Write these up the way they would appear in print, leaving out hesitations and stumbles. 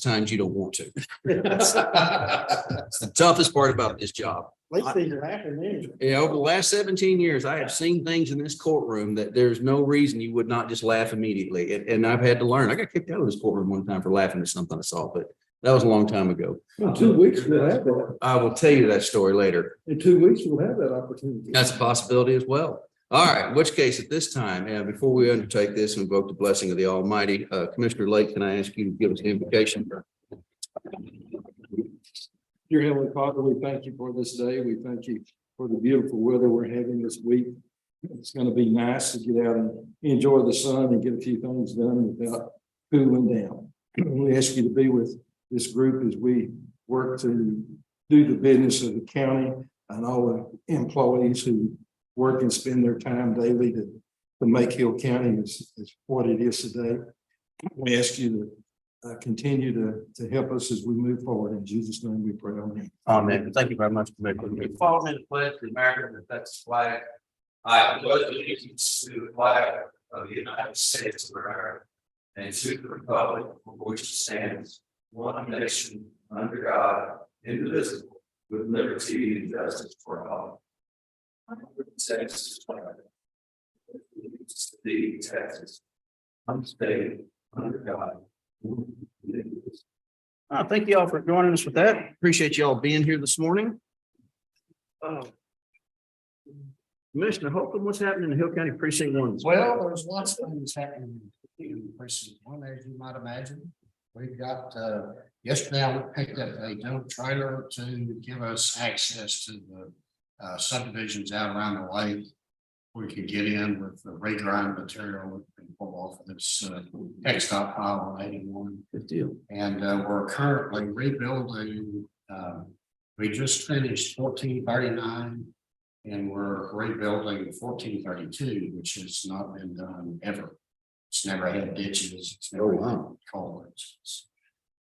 times you don't want to. That's the toughest part about this job. At least they're laughing anyway. Yeah, over the last 17 years, I have seen things in this courtroom that there's no reason you would not just laugh immediately. And I've had to learn. I got kicked out of this courtroom one time for laughing at something I saw, but that was a long time ago. In 2 weeks, we'll have that. I will tell you that story later. In 2 weeks, we'll have that opportunity. That's a possibility as well. All right, in which case at this time, before we undertake this and invoke the blessing of the Almighty, Commissioner Lake, can I ask you to give us the invocation? Dear Heavenly Father, we thank you for this day. We thank you for the beautiful weather we're having this week. It's going to be nice to get out and enjoy the sun and get a few things done without cooling down. We ask you to be with this group as we work to do the business of the county and all the employees who work and spend their time daily to make Hill County is what it is today. We ask you to continue to help us as we move forward. In Jesus' name we pray. Amen. Amen. Thank you very much. Follow me to pledge the American Defense flag. I pledge allegiance to the flag of the United States of America and to the republic for which it stands, one nation, under God, indivisible, with liberty and justice for all. Texas flag. The Texas. I'm staying under God. Thank you all for joining us with that. Appreciate you all being here this morning. Commissioner Holcomb, what's happening in Hill County Precinct 1? Well, there's lots of things happening in precinct 1, as you might imagine. We've got, yesterday I picked up a dump trailer to give us access to the subdivisions out around the lake. We could get in with the regrind material and pull off of this textile pile on 81. Good deal. And we're currently rebuilding. We just finished 1439 and we're rebuilding 1432, which has not been done ever. It's never had ditches. It's never had culverts. It's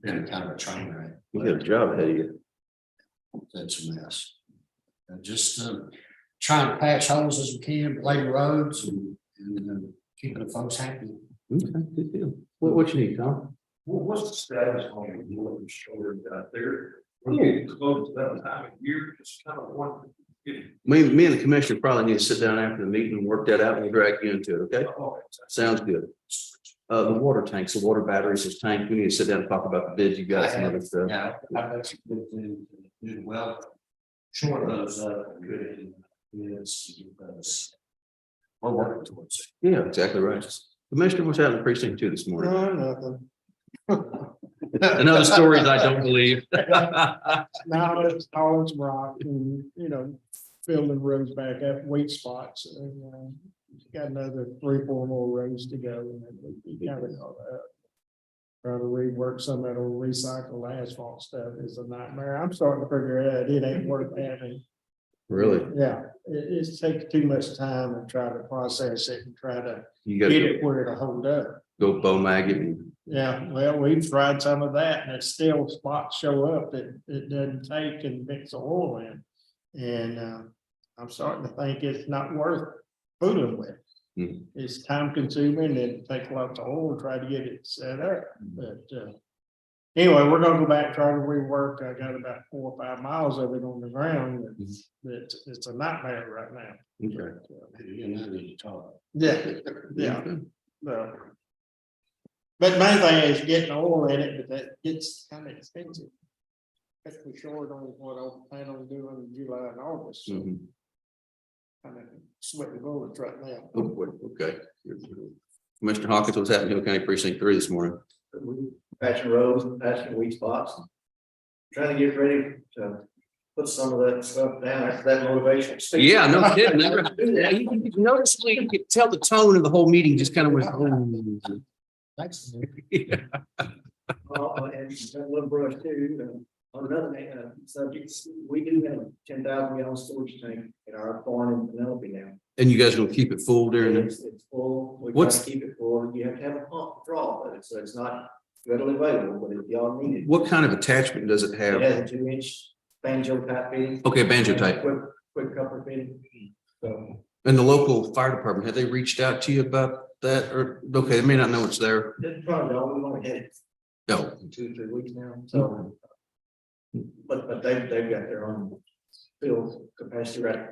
been kind of a train wreck. You got a job ahead of you. That's a mess. Just trying to patch holes as we can, lay roads and keeping the folks happy. Okay, good deal. What you need, Tom? What's the status on the northern shore out there? We're close to that time of year, just kind of want. Me and the commissioner probably need to sit down after the meeting and work that out and we'll drag you into it, okay? Sounds good. The water tanks, the water batteries, this tank, we need to sit down and talk about the bids you got and other stuff. Yeah, I've actually been doing well. Short those up, good. Yes, we're working towards it. Yeah, exactly right. Commissioner, what's happening in precinct 2 this morning? Nothing. Another stories I don't believe. Now it's all it's rock and, filling roads back up, weight spots. And got another 3-4 more roads to go. And then we kind of trying to rework some of that old recycled asphalt stuff is a nightmare. I'm starting to figure out it ain't worth having. Really? Yeah, it takes too much time to try to process it and try to You get gotta it where it'll hold up. go bow mag it and Yeah, well, we've tried some of that and it's still spots show up that it doesn't take and mix the oil in. And I'm starting to think it's not worth fooling with. Mhm. It's time consuming and it takes lots of oil to try to get it set up. But anyway, we're gonna go back, try to rework. I got about 4 or 5 miles of it on the ground. That it's a nightmare right now. okay. And I need to talk. Yeah, yeah. But main thing is getting oil in it, but that gets kind of expensive. Especially short on what I plan on doing in July and August. So Mhm. kind of sweating bullets right now. Oh, boy, okay. Commissioner Hawkins, what's happening in Hill County Precinct 3 this morning? Patching roads, patching weed spots. Trying to get ready to put some of that stuff down after that motivation. Yeah, no kidding. You notice we could tell the tone of the whole meeting just kind of went. Thanks. Yeah. And that little brush too. On another subject, we do have 10,000 gallon storage tank in our barn in Penelope now. And you guys gonna keep it full during this? It's full. We try What's- to keep it full. You have to have a pump to draw, but it's not readily available, but if y'all need it. What kind of attachment does it It have? has a 2-inch banjo type fitting. Okay, banjo type. Quick copper fitting. So And the local fire department, have they reached out to you about that or, okay, they may not know it's there. that's probably all we want to hit. No. 2 or 3 weeks now, so. But they've got their own field capacity right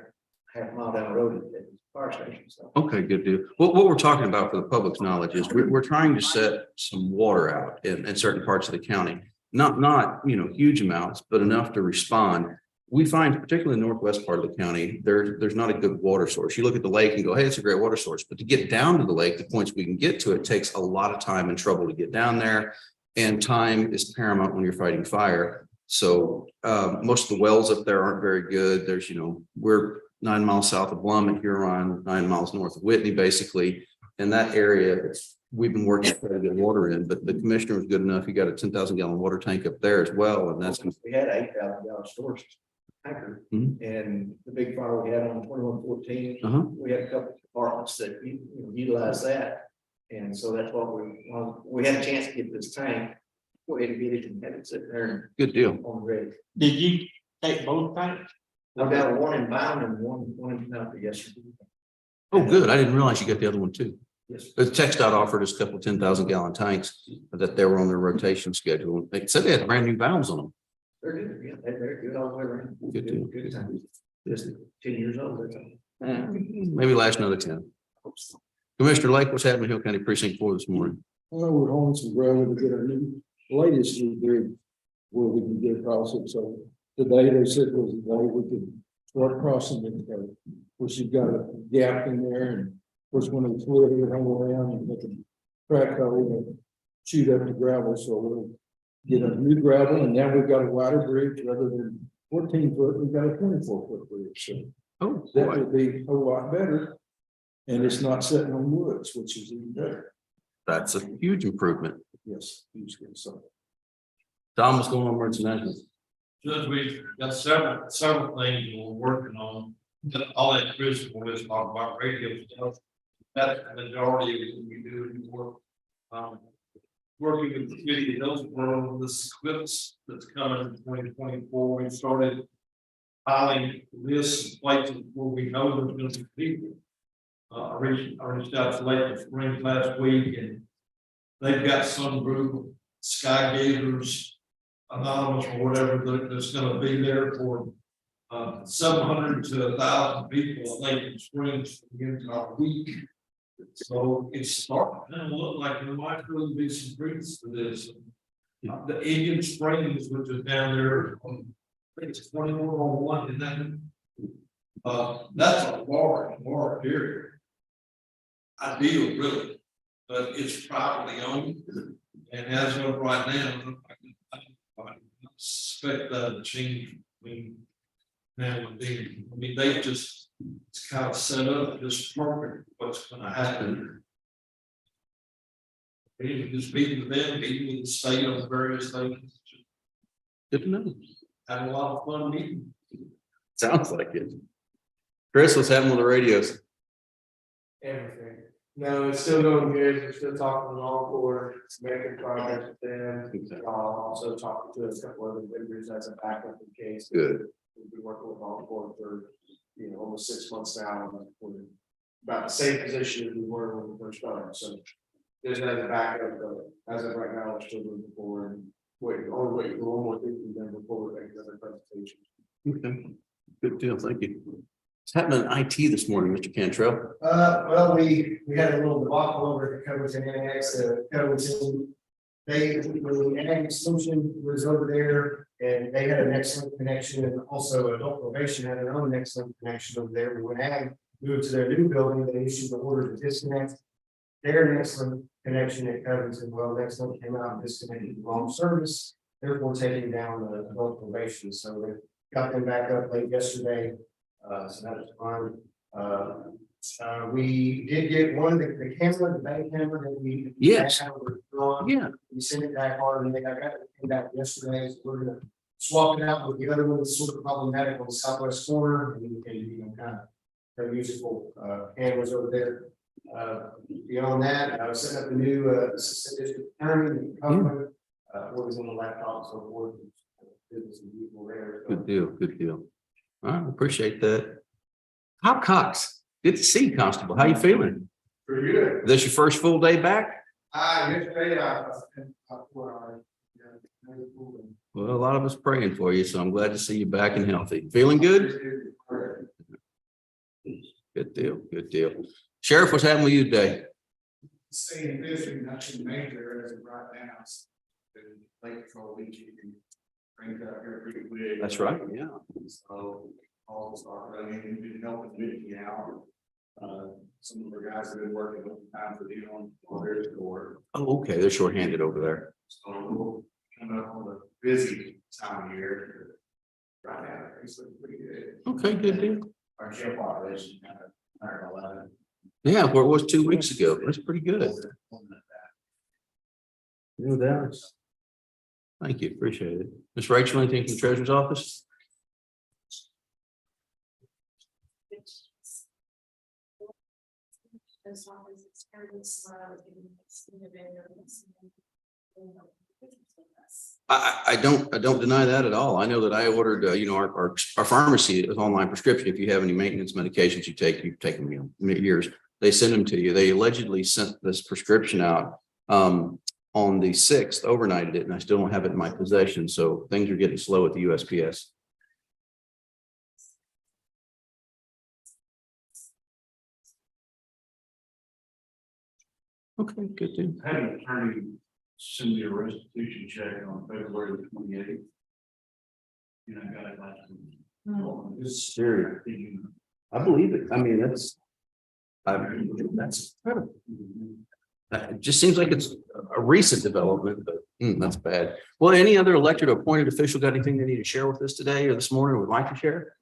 half a mile down the road at the fire station, so. Okay, good deal. Well, what we're talking about for the public's knowledge is we're trying to set some water out in certain parts of the county. Not, huge amounts, but enough to respond. We find particularly in the northwest part of the county, there's not a good water source. You look at the lake and go, hey, it's a great water source. But to get down to the lake, the points we can get to it takes a lot of time and trouble to get down there. And time is paramount when you're fighting fire. So most of the wells up there aren't very good. There's, we're 9 miles south of Blum and Huron, 9 miles north of Whitney, basically. In that area, we've been working to try to get water in, but the commissioner was good enough. He got a 10,000 gallon water tank up there as well. And that's, We had 8,000 gallon storage tanker, and the big fire we had on 2114, we had a couple of departments that utilized that. And so that's what we had a chance to get this tank. Go ahead and get it and have it sit there good deal. on the ready. Did you take both tanks? I've got one in Bound and one in Penelope yesterday. Oh, good. I didn't realize you got the other one too. Yes. The TxDOT offered us a couple 10,000 gallon tanks that they were on their rotation schedule. They said they had brand new valves on them. They're good, yeah, they're good all the way around. Good deal. Good time. Just 10 years old, that's all. Maybe last another 10. Commissioner Lake, what's happening in Hill County Precinct 4 this morning? Well, we're hauling some gravel to get our latest new bridge where we can get across it. So today they said was the day we could start crossing it. Of course, you've got a gap in there, and of course, when it's fluid, it hang around and make a crack hole and shoot up the gravel. So we'll get a new gravel, and now we've got a wider bridge rather than 14 foot. We've got a 24-foot bridge. So Oh, that boy. would be a lot better. And it's not sitting on woods, which is even better. That's a huge improvement. Yes, usually so. Tom, what's going on, emergency management? Judge, we've got several things we're working on. All that Chris was talking about radio stuff. That's the majority of what we do in work. Working with the committee of Hillsborough, this eclipse that's coming in 2024, we started piling lists of places where we know there's going to be people. I reached out to Lake Springs last week, and they've got some group of Sky Gators Anonymous or whatever that's going to be there for 700 to 1,000 people at Lake Springs for the entire week. So it's starting to look like there might really be some fruits to this. The Indian Springs, which is down there, I think it's 2101, and that's a large area. Ideal, really, but it's privately owned, and as of right now, I suspect that to change between now and then. I mean, they just, it's kind of set up just perfect what's gonna happen. Maybe just meeting with them, meeting with the state on various things, Good to know. had a lot of fun meeting. Sounds like it. Chris, what's happening with the radios? Everything. No, it's still going good. We're still talking with all four, making progress with them. Also talking to a couple other vendors as a backup in case. Good. We've been working with all four for, almost 6 months now. And we're about the same position as we were when we first started. So there's another backup, but as of right now, we're still moving forward and waiting for one more thing from them before we make another presentation. Okay. Good deal. Thank you. What's happening in IT this morning, Mr. Cantrell? Well, we had a little debacle over at Covington Annex, Covington. The Annex Solution was over there and they had an excellent connection, and also adult probation had their own excellent connection over there. When Ag moved to their new building, they issued the order to disconnect their excellent connection at Covington. Well, next one came out and disconnected the wrong service, therefore taking down the adult probation. So they got them back up late yesterday. So that was fun. We did get one of the camera, the bank camera that we. Yes. Yeah. We sent it back hard and I got it came back yesterday. So we're gonna swap it out with the other one that's sort of problematic on the southwest corner. And we can, kind of have useful cameras over there. Beyond that, I was setting up a new assistant district attorney. Working on the laptop, so forth. Business and people there. Good deal. Good deal. I appreciate that. Hop Cox, good to see you, Constable. How you feeling? Pretty good. This your first full day back? Yesterday, Well, a lot of us praying for you, so I'm glad to see you back and healthy. Feeling good? Good deal, good deal. Sheriff, what's happening with you today? Staying busy, nothing major as of right now. Been late for a week, you can bring it up here pretty quick. That's right, yeah. So all start running, we've been helping Vicky out. Some of our guys have been working overtime for the on their door. Oh, okay, they're shorthanded over there. So we'll come up on a busy time of year. Right now, it's looking pretty good. Okay, good deal. Our sheriff population kind of 111. Yeah, where it was 2 weeks ago. That's pretty good. No doubt. Thank you, appreciate it. Ms. Rachel, anything from the treasurer's office? As long as it's fairly slow. I don't deny that at all. I know that I ordered, our pharmacy is online prescription. If you have any maintenance medications you take them, years. They send them to you. They allegedly sent this prescription out on the 6th, overnighted it, and I still don't have it in my possession. So things are getting slow at the USPS. Okay, good too. I had an attorney send me a restitution check on February the 28th. You know, I got it last week. It's serious. I believe it. I mean, that's incredible. It just seems like it's a recent development, but that's bad. Well, any other elected or appointed official got anything they need to share with us today or this morning or would like to share?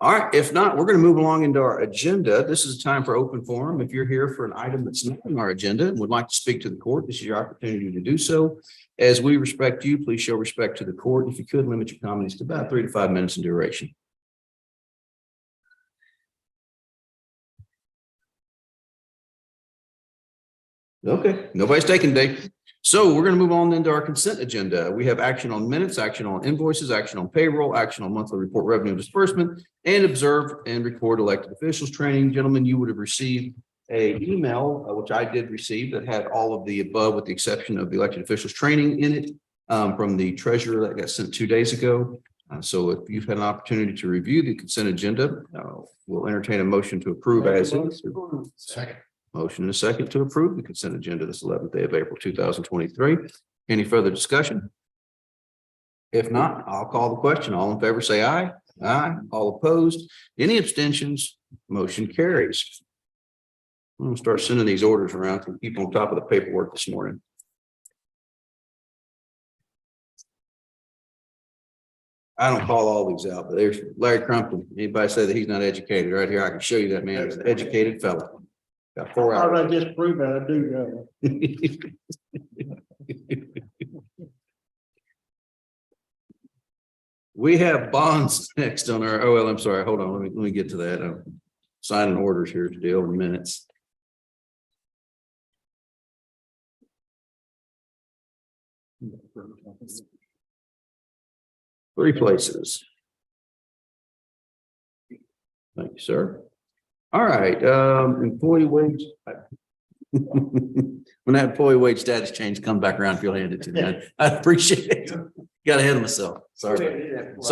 All right, if not, we're going to move along into our agenda. This is a time for open forum. If you're here for an item that's not on our agenda and would like to speak to the court, this is your opportunity to do so. As we respect you, please show respect to the court. If you could limit your comments to about 3 to 5 minutes in duration. Okay, nobody's taking today. So we're going to move on into our consent agenda. We have action on minutes, action on invoices, action on payroll, action on monthly report revenue disbursement, and observe and record elected officials training. Gentlemen, you would have received an email, which I did receive, that had all of the above with the exception of the elected officials training in it from the treasurer that got sent 2 days ago. So if you've had an opportunity to review the consent agenda, we'll entertain a motion to approve as is. Second. Motion and a second to approve the consent agenda this 11th day of April 2023. Any further discussion? If not, I'll call the question. All in favor, say aye. Aye. All opposed? Any abstentions? Motion carries. I'm going to start sending these orders around to people on top of the paperwork this morning. I don't call all these out, but there's Larry Crumpton. Anybody say that he's not educated? Right here, I can show you that man is an educated fellow. Got 4 How hours. did I just prove that I do go? We have bonds next on our, oh, well, I'm sorry. Hold on. Let me get to that. I'm signing orders here to deal with minutes. Three places. Thank you, sir. All right, employee wage. When that employee wage status change comes back around, if you'll hand it to me, I appreciate it. Got ahead of myself. Sorry about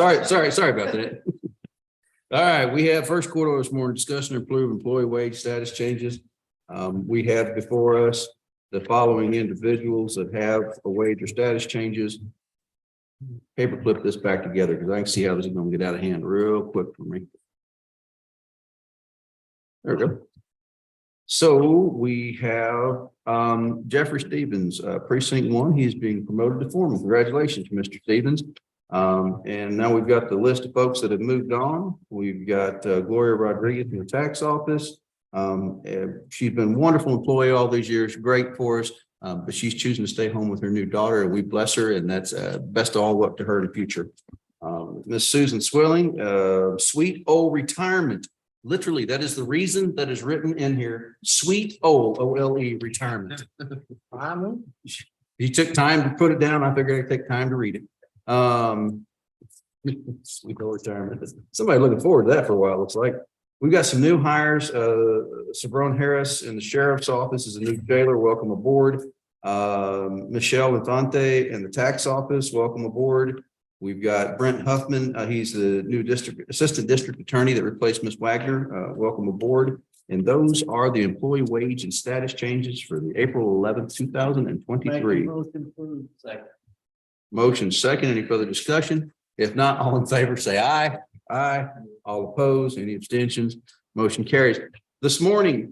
that. All right, we have first quarter this morning, discussion and approve employee wage status changes. We have before us the following individuals that have a wage or status changes. Paperclip this back together because I can see how this is going to get out of hand real quick for me. There we go. So we have Jeffrey Stevens, precinct 1. He's being promoted to foreman. Congratulations, Mr. Stevens. And now we've got the list of folks that have moved on. We've got Gloria Rodriguez from the tax office. She's been a wonderful employee all these years, great for us, but she's choosing to stay home with her new daughter, and we bless her, and that's best of all luck to her in the future. Miss Susan Swilling, sweet old retirement. Literally, that is the reason that is written in here. Sweet old OLE retirement. He took time to put it down. I figured I'd take time to read it. Sweet old retirement. Somebody looking forward to that for a while, looks like. We've got some new hires, Sabrone Harris in the sheriff's office is a new jailer, welcome aboard. Michelle Infante in the tax office, welcome aboard. We've got Brent Huffman, he's the new assistant district attorney that replaced Ms. Wagner, welcome aboard. And those are the employee wage and status changes for the April 11th, 2023. Motion second, any further discussion? If not, all in favor, say aye. Aye. All opposed, any abstentions? Motion carries. This morning,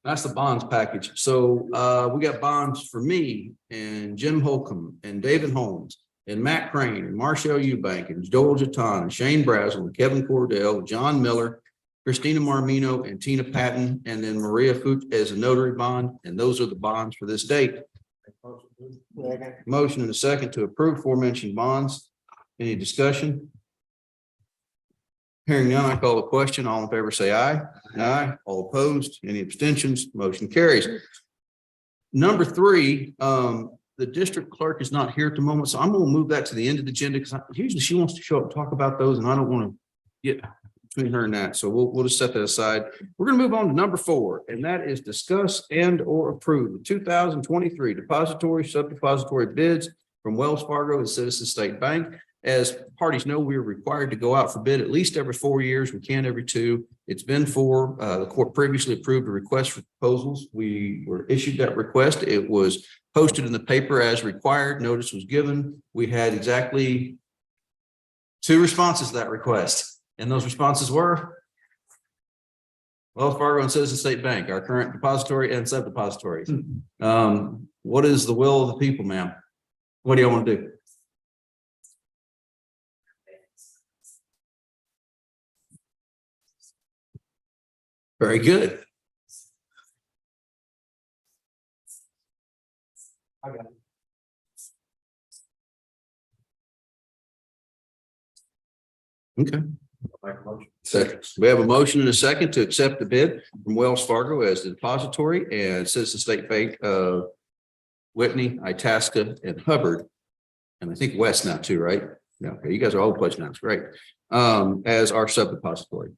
that's the bonds package. So we got bonds for me and Jim Holcomb and David Holmes and Matt Crane and Marshall Eubank and Joel Jatan and Shane Brazel and Kevin Cordell, John Miller, Christina Marmino and Tina Patton, and then Maria Fuchs as a notary bond. And those are the bonds for this date. Motion and a second to approve aforementioned bonds. Any discussion? Hearing none, I call the question. All in favor, say aye. Aye. All opposed, any abstentions? Motion carries. Number 3, the district clerk is not here at the moment, so I'm going to move that to the end of the agenda because usually she wants to show up and talk about those, and I don't want to get between her and that. So we'll just set that aside. We're going to move on to number 4, and that is discuss and or approve the 2023 depository sub-depository bids from Wells Fargo and Citizens State Bank. As parties know, we are required to go out for bid at least every 4 years. We can every 2. It's been 4. The court previously approved a request for proposals. We were issued that request. It was posted in the paper as required. Notice was given. We had exactly 2 responses to that request. And those responses were Wells Fargo and Citizens State Bank, our current depository and sub-depositories. What is the will of the people, ma'am? What do you want to do? Very good. I got it. Okay. Second. We have a motion and a second to accept the bid from Wells Fargo as the depository and Citizen State Bank of Whitney, Itasca, and Hubbard. And I think West now too, right? Yeah, okay, you guys are all pledged now. It's great. As our sub-depository.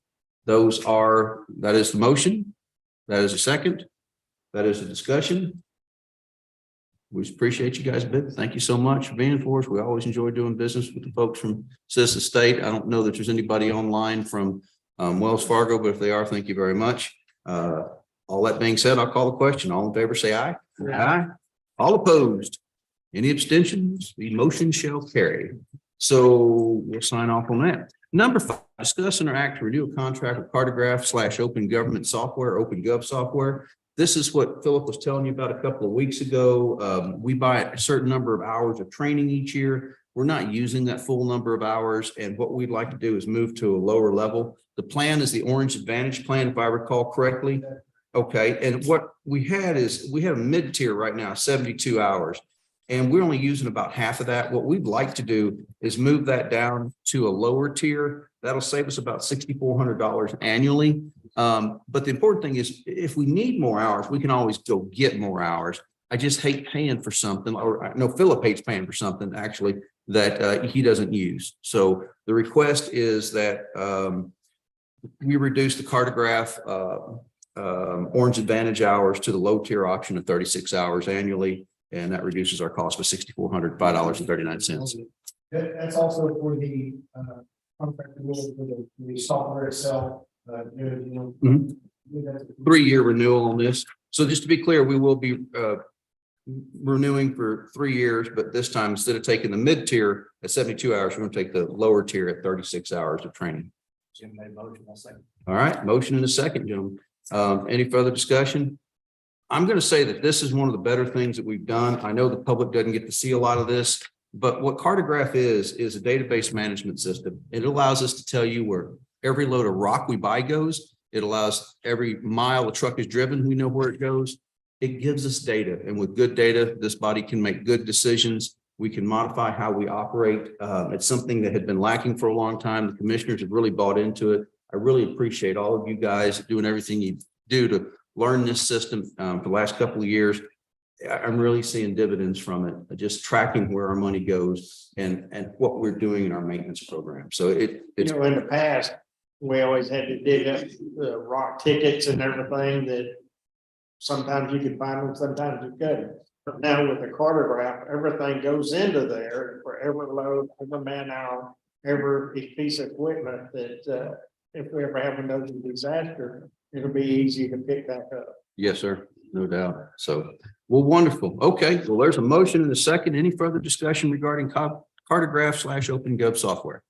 That is the motion. That is a second. That is a discussion. We appreciate you guys a bit. Thank you so much for being for us. We always enjoy doing business with the folks from Citizen State. I don't know that there's anybody online from Wells Fargo, but if they are, thank you very much. All that being said, I'll call the question. All in favor, say aye. Aye. All opposed? Any abstentions? The motion shall carry. So we'll sign off on that. Number 5, discuss and act to renew a contract with Cartograph / Open Government Software, Open Gov Software. This is what Philip was telling you about a couple of weeks ago. We buy a certain number of hours of training each year. We're not using that full number of hours. And what we'd like to do is move to a lower level. The plan is the Orange Advantage plan, if I recall correctly. Okay. And what we had is we have a mid-tier right now, 72 hours. And we're only using about half of that. What we'd like to do is move that down to a lower tier. That'll save us about $6,400 annually. But the important thing is if we need more hours, we can always go get more hours. I just hate paying for something, or no, Philip hates paying for something actually that he doesn't use. So the request is that we reduce the Cartograph Orange Advantage hours to the low tier option of 36 hours annually. And that reduces our cost by $6,400, $5.39. That's also for the contract renewal for the software itself. 3-year renewal on this. So just to be clear, we will be renewing for 3 years, but this time instead of taking the mid tier at 72 hours, we're going to take the lower tier at 36 hours of training. Jim made a motion, I'll second. All right, motion in a second, gentlemen. Any further discussion? I'm going to say that this is one of the better things that we've done. I know the public doesn't get to see a lot of this, but what Cartograph is a database management system. It allows us to tell you where every load of rock we buy goes. It allows every mile a truck is driven, we know where it goes. It gives us data, and with good data, this body can make good decisions. We can modify how we operate. It's something that had been lacking for a long time. The commissioners have really bought into it. I really appreciate all of you guys doing everything you do to learn this system for the last couple of years. I'm really seeing dividends from it, just tracking where our money goes and what we're doing in our maintenance program. So it's in the past, we always had to dig up the rock tickets and everything that sometimes you could find them, sometimes you couldn't. But now with the cartograph, everything goes into there for every load, every man hour, every piece of equipment that, if we ever have another disaster, it'll be easy to pick back up. Yes, sir. No doubt. So, well, wonderful. Okay, well, there's a motion and a second. Any further discussion regarding cartograph / OpenGov software?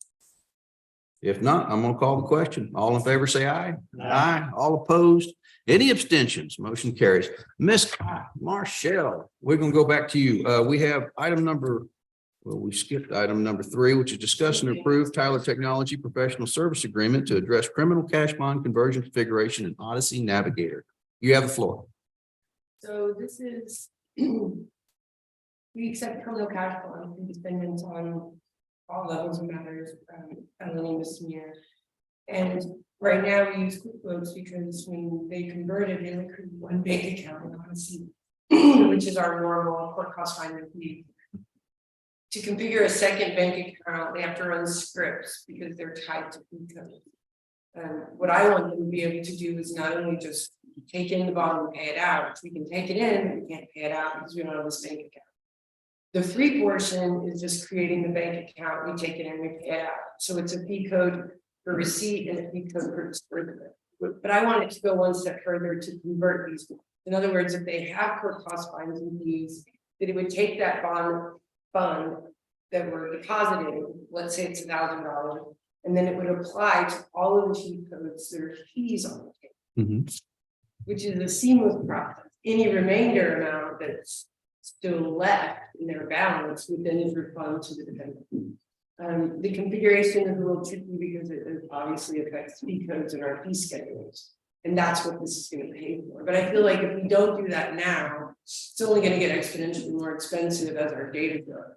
If not, I'm gonna call the question. All in favor, say aye. Aye. All opposed? Any abstentions? Motion carries. Miss Marshall, we're gonna go back to you. We have item number, well, we skipped item number 3, which is discuss and approve Tyler Technology Professional Service Agreement to address criminal cash bond conversion configuration in Odyssey Navigator. You have the floor. So this is. We accept criminal cash bond from defendants on all levels of matters, felony, misdemeanor. And right now we use QuickBooks because when they converted, they only created one bank account in Odyssey, which is our normal court cost finder fee. To configure a second bank account, they have to run scripts because they're tied to income. What I want them to be able to do is not only just take in the bond and pay it out, we can take it in, but we can't pay it out because we don't have this bank account. The free portion is just creating the bank account, we take it in, we pay it out. So it's a fee code for receipt and a fee code for disbursement. But I want it to go one step further to convert these. In other words, if they have court cost fines and fees, that it would take that bond fund that we're depositing, let's say it's $1,000, and then it would apply to all of the fee codes, there are fees on it, which is a seamless process. Any remainder amount that's still left in their balance would then is refunded to the defendant. The configuration is a little tricky because it obviously affects fee codes and our fee schedules. And that's what this is going to pay for. But I feel like if we don't do that now, it's only going to get exponentially more expensive as our data grows.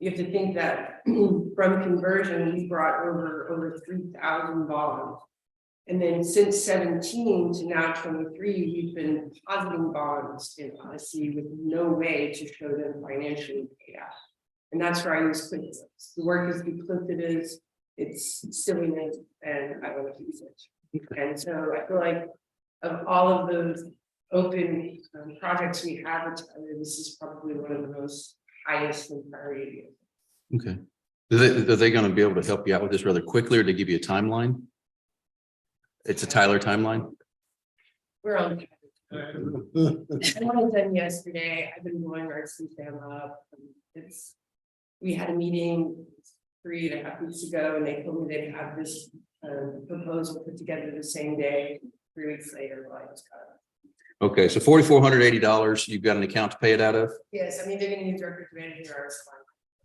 You have to think that from conversion, we brought over 3,000 bonds. And then since 17 to now 23, we've been depositing bonds in Odyssey with no way to show them financially paid out. And that's where I use QuickBooks. The work is duplicitous, it's silliness, and I don't want to use it. And so I feel like of all of those open projects we have, this is probably one of the most highest in priority. Okay. Are they going to be able to help you out with this rather quickly, or to give you a timeline? It's a Tyler timeline. We're on. I was done yesterday. I've been going our system up. We had a meeting 3.5 weeks ago, and they told me they'd have this proposal put together the same day. 3 weeks later, well, I just got it. Okay, so $4,480, you've got an account to pay it out of? Yes, I mean, they're gonna use records manager, ours fine.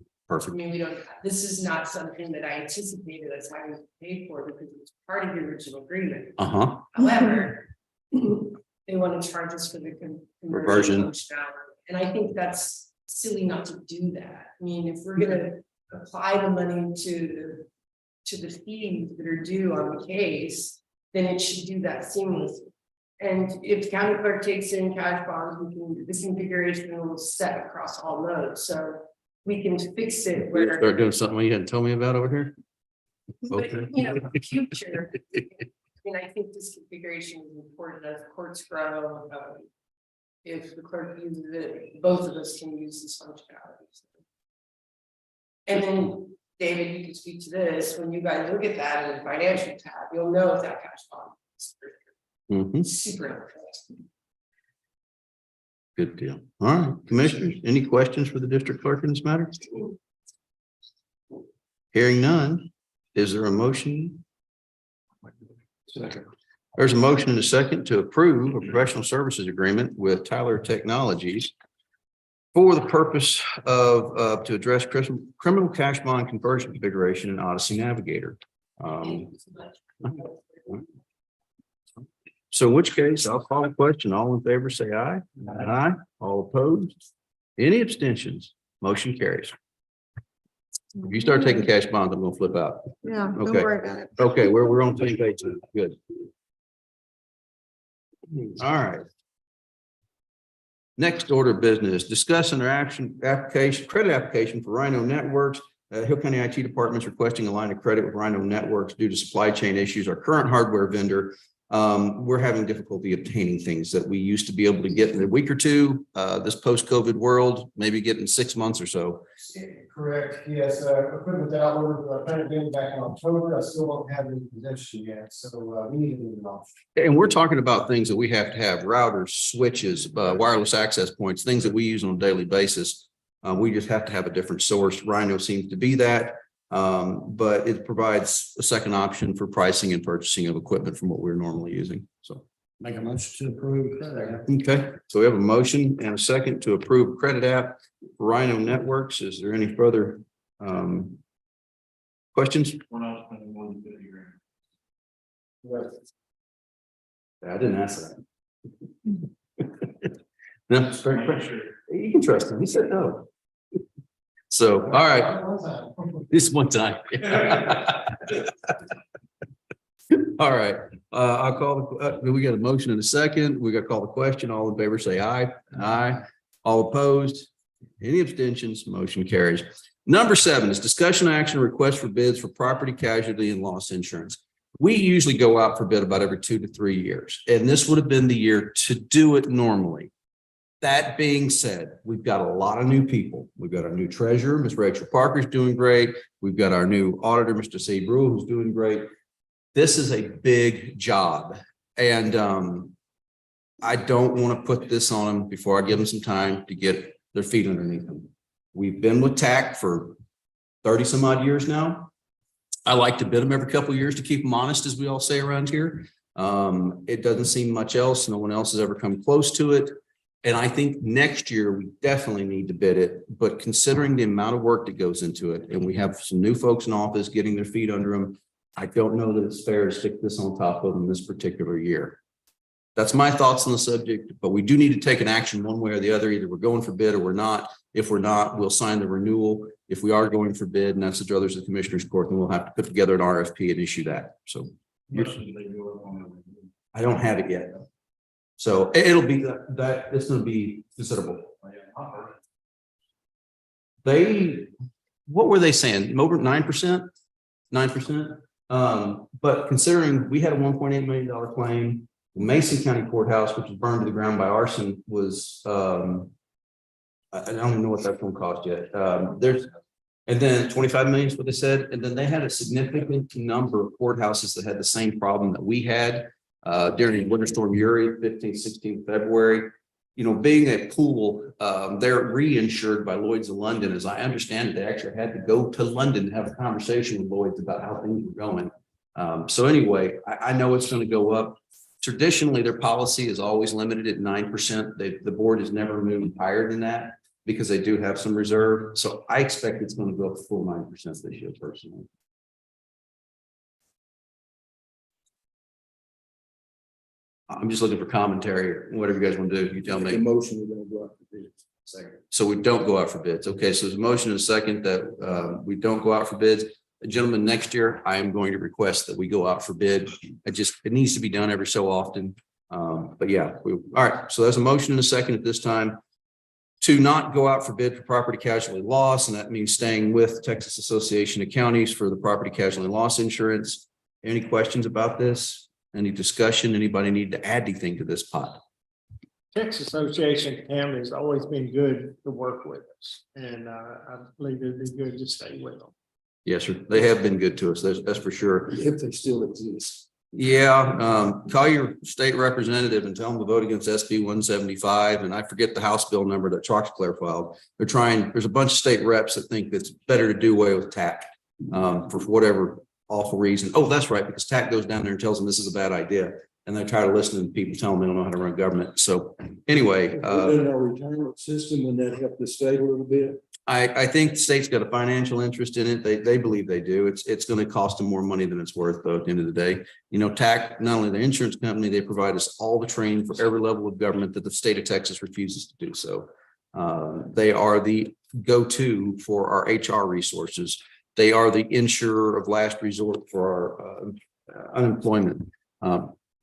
I Perfect. mean, we don't, this is not something that I anticipated us having to pay for because it's part of the original agreement. Uh-huh. However, they want to charge us for the Reversion. functionality. And I think that's silly not to do that. I mean, if we're gonna apply the money to the fees that are due on the case, then it should do that seamlessly. And if the county clerk takes in cash bonds, this configuration will set across all nodes, so we can fix it where. Start doing something you hadn't told me about over here? But, Okay. you know, future, I mean, I think this configuration is important as courts grow. If the clerk uses it, both of us can use this functionality. And then, David, you can speak to this, when you guys look at that in the financial tab, you'll know if that cash bond is super interesting. Good deal. All right, commissioners, any questions for the district clerk in this matter? Hearing none, is there a motion? Second. There's a motion and a second to approve a professional services agreement with Tyler Technologies for the purpose of, to address criminal cash bond conversion configuration in Odyssey Navigator. So in which case, I'll call a question. All in favor, say aye. Aye. All opposed? Any abstentions? Motion carries. If you start taking cash bonds, I'm gonna flip out. Yeah, don't Okay. worry about it. Okay, we're on the same page. Good. All right. Next order of business, discuss an application, credit application for Rhino Networks Hill County IT Department is requesting a line of credit with Rhino Networks due to supply chain issues. Our current hardware vendor, we're having difficulty obtaining things that we used to be able to get in a week or two. This post-COVID world, maybe get in 6 months or so. Correct, yes, equipment that I ordered, kind of been back in October, I still don't have any possession yet, so, we need to move it off. And we're talking about things that we have to have: routers, switches, wireless access points, things that we use on a daily basis. We just have to have a different source. Rhino seems to be that, but it provides a second option for pricing and purchasing of equipment from what we're normally using. So, Make a motion to approve. okay, so we have a motion and a second to approve credit app for Rhino Networks. Is there any further questions? We're not spending more than 50 grand. I didn't ask that. No, it's very question. You can trust him. He said no. So, all right, this one time. All right, I'll call the, we got a motion in a second. We got to call the question. All in favor, say aye. Aye. All opposed? Any abstentions? Motion carries. Number 7 is discussion action request for bids for property casualty and loss insurance. We usually go out for bid about every 2 to 3 years, and this would have been the year to do it normally. That being said, we've got a lot of new people. We've got our new treasurer, Ms. Rachel Parker's doing great. We've got our new auditor, Mr. Steve Brew, who's doing great. This is a big job, and I don't want to put this on them before I give them some time to get their feet underneath them. We've been with TAC for 30 some odd years now. I like to bid them every couple of years to keep them honest, as we all say around here. It doesn't seem much else. No one else has ever come close to it. And I think next year we definitely need to bid it, but considering the amount of work that goes into it, and we have some new folks in office getting their feet under them, I don't know that it's fair to stick this on top of them this particular year. That's my thoughts on the subject, but we do need to take an action one way or the other. Either we're going for bid or we're not. If we're not, we'll sign the renewal. If we are going for bid, and that's the druthers of the Commissioners Court, then we'll have to put together an RFP and issue that. So I don't have it yet. So it'll be that it's going to be considerable. What were they saying? Over 9%? 9%? But considering we had a $1.8 million claim, the Mason County Courthouse, which was burned to the ground by arson, was I don't even know what that's going to cost yet. And then 25 million is what they said. And then they had a significant number of courthouses that had the same problem that we had during Winter Storm Uri, 15th, 16th February. You know, being a pool, they're reinsured by Lloyd's of London. As I understand it, they actually had to go to London to have a conversation with Lloyd's about how things were going. So anyway, I know it's going to go up. Traditionally, their policy is always limited at 9%. The board has never moved higher than that because they do have some reserve. So I expect it's going to go up full 9% this year personally. I'm just looking for commentary. Whatever you guys want to do, you tell me. The motion we're going to go out for bids. Second. So we don't go out for bids. Okay, so there's a motion and a second that we don't go out for bids. Gentlemen, next year I am going to request that we go out for bid. It needs to be done every so often. But yeah, all right. So there's a motion and a second at this time to not go out for bid for property casualty loss, and that means staying with Texas Association of Counties for the property casualty loss insurance. Any questions about this? Any discussion? Anybody need to add anything to this pot? Texas Association of Counties has always been good to work with us, and I believe it'd be good to stay with them. Yes, sir. They have been good to us. That's for sure. If they still exist. Yeah, call your state representative and tell them to vote against SB 175. And I forget the House bill number that Troxclair filed. They're trying, there's a bunch of state reps that think it's better to do away with TAC for whatever awful reason. Oh, that's right, because TAC goes down there and tells them this is a bad idea. And they're tired of listening to people telling them they don't know how to run government. So anyway. In our retirement system, and that helped the state a little bit. I think the state's got a financial interest in it. They believe they do. It's going to cost them more money than it's worth, though, at the end of the day. You know, TAC, not only the insurance company, they provide us all the training for every level of government that the state of Texas refuses to do so. They are the go-to for our HR resources. They are the insurer of last resort for our unemployment,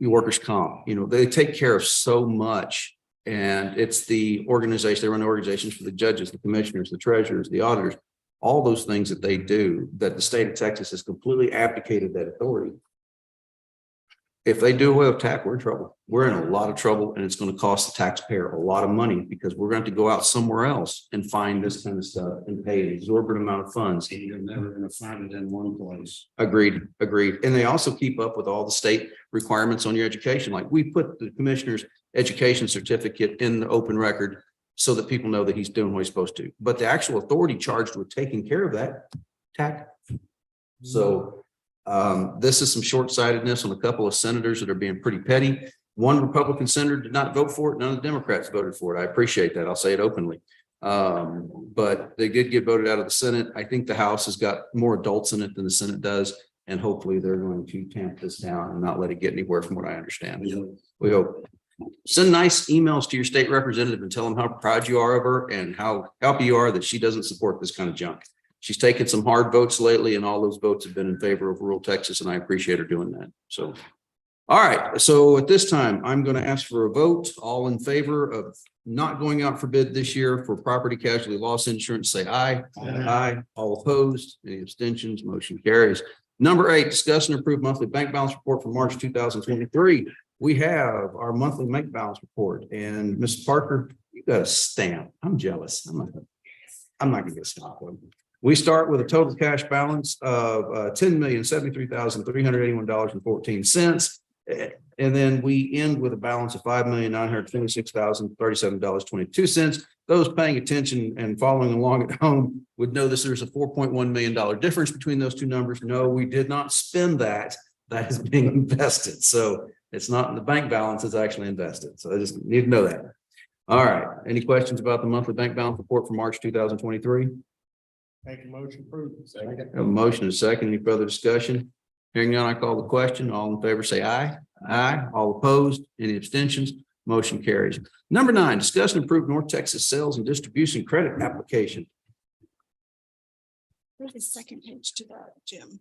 workers' comp. You know, they take care of so much. And it's the organization, they run organizations for the judges, the commissioners, the treasurers, the auditors, all those things that they do, that the state of Texas has completely abdicated that authority. If they do away with TAC, we're in trouble. We're in a lot of trouble, and it's going to cost the taxpayer a lot of money because we're going to go out somewhere else and find this kind of stuff and pay an exorbitant amount of funds. And you're never gonna find it in one place. Agreed. And they also keep up with all the state requirements on your education. Like we put the commissioner's education certificate in the open record so that people know that he's doing what he's supposed to. But the actual authority charged with taking care of that, TAC. So this is some short-sightedness on a couple of senators that are being pretty petty. One Republican senator did not vote for it. None of the Democrats voted for it. I appreciate that. I'll say it openly. But they did get voted out of the Senate. I think the House has got more adults in it than the Senate does. And hopefully they're going to tamp this down and not let it get anywhere from what I understand. We hope. Send nice emails to your state representative and tell them how proud you are of her and how happy you are that she doesn't support this kind of junk. She's taken some hard votes lately, and all those votes have been in favor of rural Texas, and I appreciate her doing that. So, all right. So at this time, I'm going to ask for a vote. All in favor of not going out for bid this year for property casualty loss insurance, say aye. Aye. All opposed? Any abstentions? Motion carries. Number 8, discuss and approve monthly bank balance report for March 2023. We have our monthly bank balance report, and Mrs. Parker, you got a stamp. I'm jealous. I'm not going to get stopped. We start with a total cash balance of $10,073,381.14. And then we end with a balance of $5,926,037.22. Those paying attention and following along at home would know this. There's a $4.1 million difference between those two numbers. No, we did not spend that. That is being invested. So it's not in the bank balance, it's actually invested. So I just need to know that. All right. Any questions about the monthly bank balance report for March 2023? Make a motion approved. Have a motion and a second. Any further discussion? Hearing none, I call the question. All in favor, say aye. Aye. All opposed? Any abstentions? Motion carries. Number 9, discuss and approve North Texas sales and distribution credit application. There's a second page to that, Jim.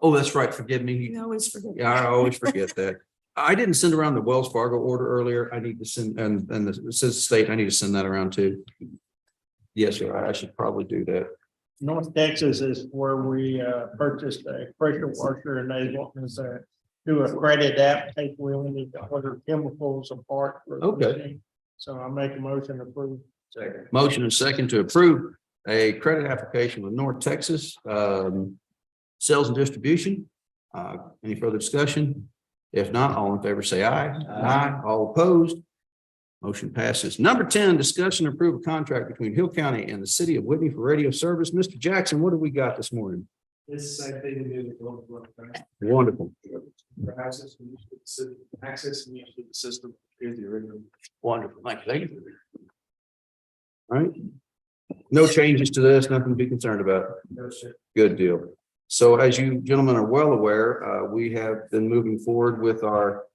Oh, that's right. Forgive me. You always forget. Yeah, I always forget that. I didn't send around the Wells Fargo order earlier. I need to send, and it says state, I need to send that around too. Yes, sir. I should probably do that. North Texas is where we purchased a pressure washer, and they want us to do a credit app, take we only need to order chemicals apart. For the Okay. machine. So I make a motion to approve. Second. Motion and second to approve a credit application with North Texas sales and distribution. Any further discussion? If not, all in favor, say aye. Aye. All opposed? Motion passes. Number 10, discuss and approve a contract between Hill County and the city of Whitney for radio service. Mr. Jackson, what do we got this morning? This same thing we do. Wonderful. For access and use of the system, access and use of the system. Here's the original. Wonderful. Thank you. All right. No changes to this, nothing to be concerned about. No, sir. Good deal. So as you gentlemen are well aware, we have been moving forward with our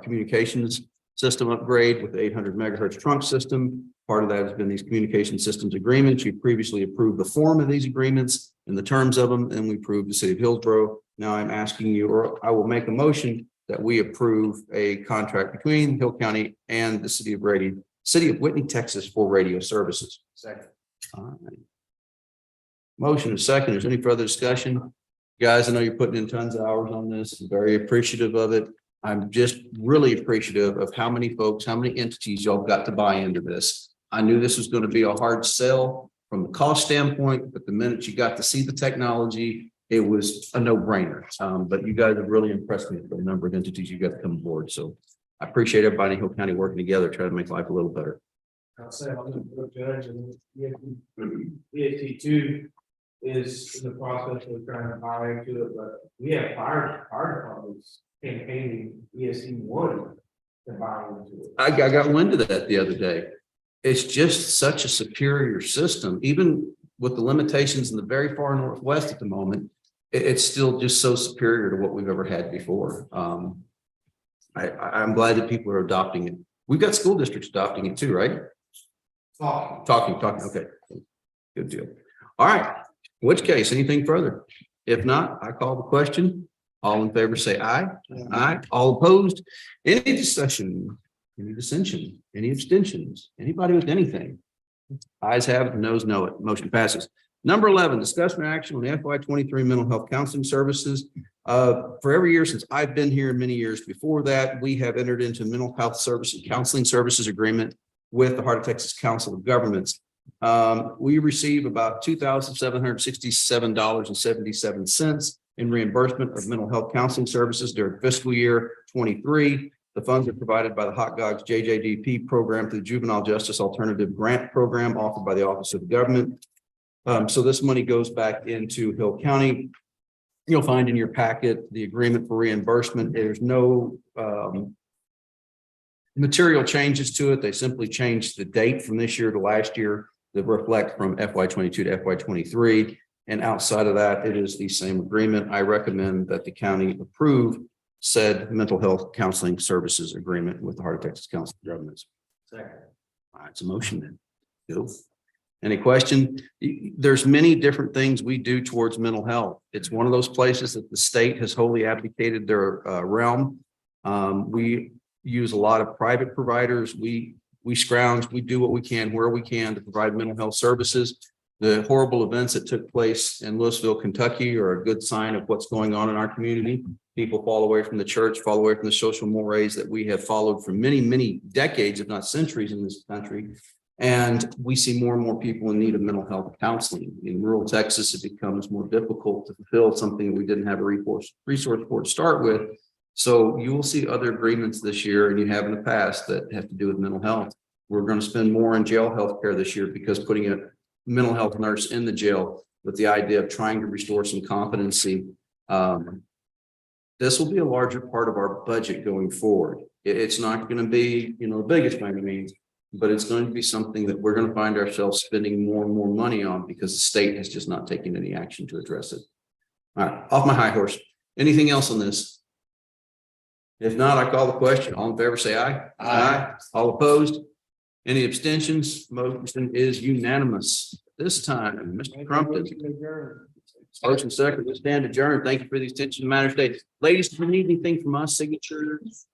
communications system upgrade with the 800 megahertz trunk system. Part of that has been these communication systems agreements. You previously approved the form of these agreements and the terms of them, and we approved the city of Hillsborough. Now I'm asking you, or I will make a motion that we approve a contract between Hill County and the city of Whitney, Texas for radio services. Second. All right. Motion is second. Is there any further discussion? Guys, I know you're putting in tons of hours on this. I'm very appreciative of it. I'm just really appreciative of how many folks, how many entities y'all got to buy into this. I knew this was going to be a hard sell from the cost standpoint, but the minute you got to see the technology, it was a no-brainer. But you guys have really impressed me with the number of entities you got to come aboard. So I appreciate everybody in Hill County working together, trying to make life a little better. I'll say, I'm the judge, and EFT2 is in the process of trying to buy into it, but we have fire departments campaigning ESC1 to buy into it. I got wind of that the other day. It's just such a superior system, even with the limitations in the very far northwest at the moment. It's still just so superior to what we've ever had before. I'm glad that people are adopting it. We've got school districts adopting it too, right? Talking. Okay, good deal. All right. In which case, anything further? If not, I call the question. All in favor, say aye. Aye. All opposed? Any discussion? Any dissension? Any abstentions? Anybody with anything? Ayes have it, noes know it. Motion passes. Number 11, discussion and action on FY 23 mental health counseling services. For every year since I've been here and many years before that, we have entered into mental health services, counseling services agreement with the Heart of Texas Council of Governments. We receive about $2,767.77 in reimbursement of mental health counseling services during fiscal year 23. The funds are provided by the Hot Gogs JJDP program through the Juvenile Justice Alternative Grant Program offered by the Office of Government. So this money goes back into Hill County. You'll find in your packet the agreement for reimbursement. There's no material changes to it. They simply changed the date from this year to last year that reflect from FY 22 to FY 23. And outside of that, it is the same agreement. I recommend that the county approve said mental health counseling services agreement with the Heart of Texas Council of Governments. Second. All right, it's a motion then. Go. Any question? There's many different things we do towards mental health. It's one of those places that the state has wholly abdicated their realm. We use a lot of private providers. We scrounge, we do what we can, where we can to provide mental health services. The horrible events that took place in Louisville, Kentucky are a good sign of what's going on in our community. People fall away from the church, fall away from the social mores that we have followed for many, many decades, if not centuries in this country. And we see more and more people in need of mental health counseling. In rural Texas, it becomes more difficult to fulfill something we didn't have a resource for to start with. So you will see other agreements this year, and you have in the past, that have to do with mental health. We're going to spend more on jail healthcare this year because putting a mental health nurse in the jail with the idea of trying to restore some competency. This will be a larger part of our budget going forward. It's not going to be, the biggest by any means, but it's going to be something that we're going to find ourselves spending more and more money on because the state has just not taken any action to address it. All right, off my high horse. Anything else on this? If not, I call the question. All in favor, say aye. Aye. All opposed? Any abstentions? Motion is unanimous. This time, Mr. Crumpton. Motion second, we stand adjourned. Thank you for the attention to matters today. Ladies, do you need anything from us? Signatures?